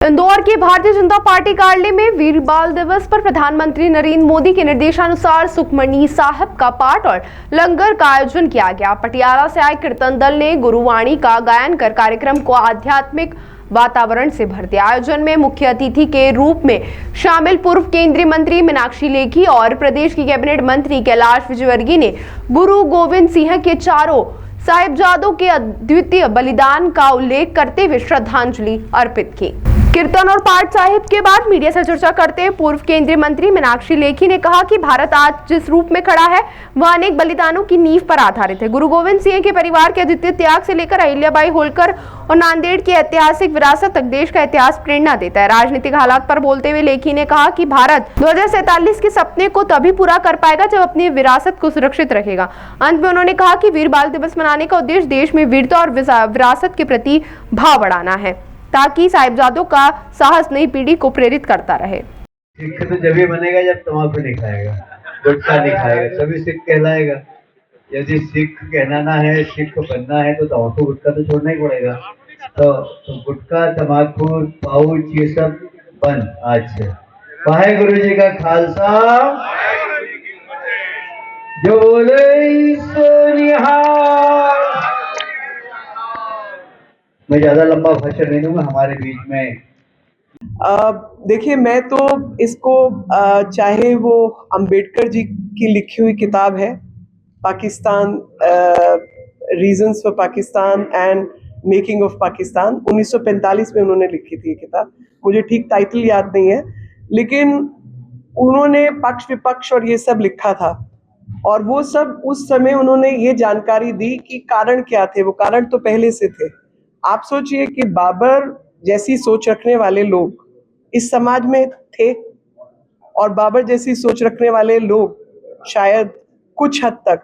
इंदौर के भारतीय जनता पार्टी कार्यालय में वीर बाल दिवस पर प्रधानमंत्री नरेंद्र मोदी के निर्देशानुसार सुखमनी साहिब का पाठ और लंगर का आयोजन किया गया। पटियाला से आए कीर्तन दल ने गुरुवाणी का गायन कर कार्यक्रम को आध्यात्मिक वातावरण से भर दिया। आयोजन में मुख्य अतिथि के रूप में शामिल पूर्व केंद्रीय मंत्री मीनाक्षी लेखी और प्रदेश की कैबिनेट मंत्री कैलाश विजयवर्गीय ने गुरु गोविंद सिंह के चारों साहिबजादों के अद्वितीय बलिदान का उल्लेख करते हुए श्रद्धांजलि अर्पित की। कीर्तन और पाठ साहिब के बाद मीडिया से चर्चा करते हुए पूर्व केंद्रीय मंत्री मीनाक्षी लेखी ने कहा कि भारत आज जिस रूप में खड़ा है वह अनेक बलिदानों की नींव पर आधारित है। गुरु गोविंद सिंह के परिवार के अद्वितीय त्याग से लेकर अहिल्याबाई होलकर और नांदेड़ की ऐतिहासिक विरासत तक देश का इतिहास प्रेरणा देता है। राजनीतिक हालात पर बोलते हुए लेखी ने कहा कि भारत 2047 के सपने को तभी पूरा कर पाएगा जब अपनी विरासत को सुरक्षित रखेगा। अंत में उन्होंने कहा कि वीर बाल दिवस मनाने का उद्देश्य देश में वीरता और विरासत के प्रति भाव बढ़ाना है ताकि साहिबजादों का साहस नई पीढ़ी को प्रेरित करता रहे। सिख तो जब ही बनेगा जब तम्बाकू नहीं खाएगा, गुटखा नहीं खाएगा, तभी सिख कहलाएगा। यदि सिख कहलाना है, सिख बनना है तो तम्बाकू गुटखा तो छोड़ना ही पड़ेगा। तो गुटखा, तम्बाकू, पाउच ये सब बंद आज से। वाहेगुरु जी का खालसा, जो बोले सो निहाल। मैं ज्यादा लंबा भाषण नहीं दूंगा, हमारे बीच में देखिए, मैं तो इसको चाहे वो अंबेडकर जी की लिखी हुई किताब है Pakistan, reasons for Pakistan and making of Pakistan, 1945 में उन्होंने लिखी थी ये किताब। मुझे ठीक टाइटल याद नहीं है, लेकिन उन्होंने पक्ष विपक्ष और ये सब लिखा था और वो सब उस समय उन्होंने ये जानकारी दी कि कारण क्या थे। वो कारण तो पहले से थे। आप सोचिए कि बाबर जैसी सोच रखने वाले लोग इस समाज में थे और बाबर जैसी सोच रखने वाले लोग शायद कुछ हद तक,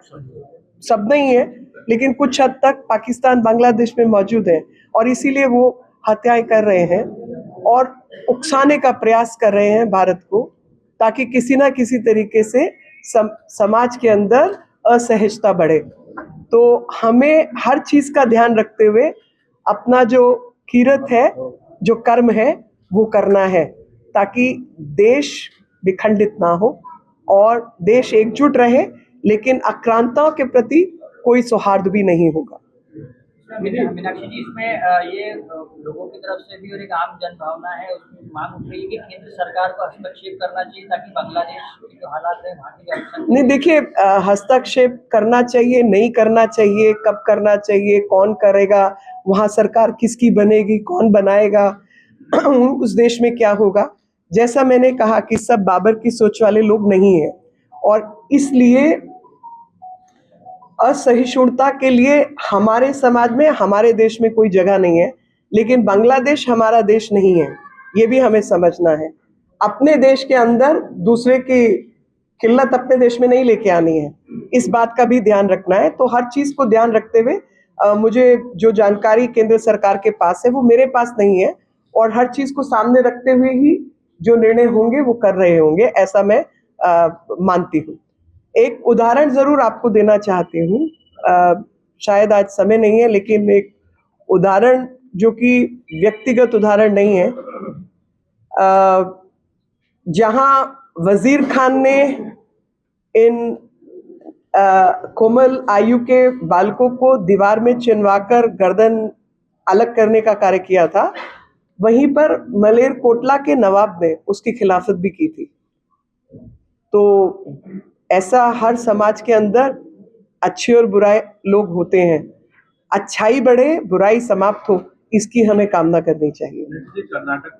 सब नहीं है लेकिन कुछ हद तक पाकिस्तान बांग्लादेश में मौजूद हैं और इसीलिए वो हत्याएं कर रहे हैं और उकसाने का प्रयास कर रहे हैं भारत को, ताकि किसी ना किसी तरीके से समाज के अंदर असहजता बढ़े। तो हमें हर चीज का ध्यान रखते हुए अपना जो किरत है, जो कर्म है, वो करना है ताकि देश विखंडित ना हो और देश एकजुट रहे, लेकिन आक्रांताओं के प्रति कोई सौहार्द भी नहीं होगा। मीनाक्षी जी, इसमें ये लोगों की तरफ से भी और एक आम जन भावना है, उसमें मांग उठ रही है कि केंद्र सरकार को हस्तक्षेप करना चाहिए ताकि बांग्लादेश के जो हालात है वहाँ की। नहीं, देखिए, हस्तक्षेप करना चाहिए, नहीं करना चाहिए, कब करना चाहिए, कौन करेगा, वहाँ सरकार किसकी बनेगी, कौन बनाएगा, उस देश में क्या होगा। जैसा मैंने कहा कि सब बाबर की सोच वाले लोग नहीं हैं और इसलिए असहिष्णुता के लिए हमारे समाज में, हमारे देश में कोई जगह नहीं है। लेकिन बांग्लादेश हमारा देश नहीं है, ये भी हमें समझना है। अपने देश के अंदर दूसरे की किल्लत अपने देश में नहीं लेके आनी है, इस बात का भी ध्यान रखना है। तो हर चीज को ध्यान रखते हुए मुझे जो जानकारी केंद्र सरकार के पास है वो मेरे पास नहीं है और हर चीज को सामने रखते हुए ही जो निर्णय होंगे वो कर रहे होंगे, ऐसा मैं मानती हूँ। एक उदाहरण जरूर आपको देना चाहती हूँ, शायद आज समय नहीं है, लेकिन एक उदाहरण जो कि व्यक्तिगत उदाहरण नहीं है, जहां वजीर खान ने इन कोमल आयु के बालकों को दीवार में चिनवाकर गर्दन अलग करने का कार्य किया था, वहीं पर मलेरकोटला के नवाब ने उसकी खिलाफत भी की थी। तो ऐसा हर समाज के अंदर अच्छे और बुराई लोग होते हैं, अच्छाई बढ़े, बुराई समाप्त हो, इसकी हमें कामना करनी चाहिए। कर्नाटक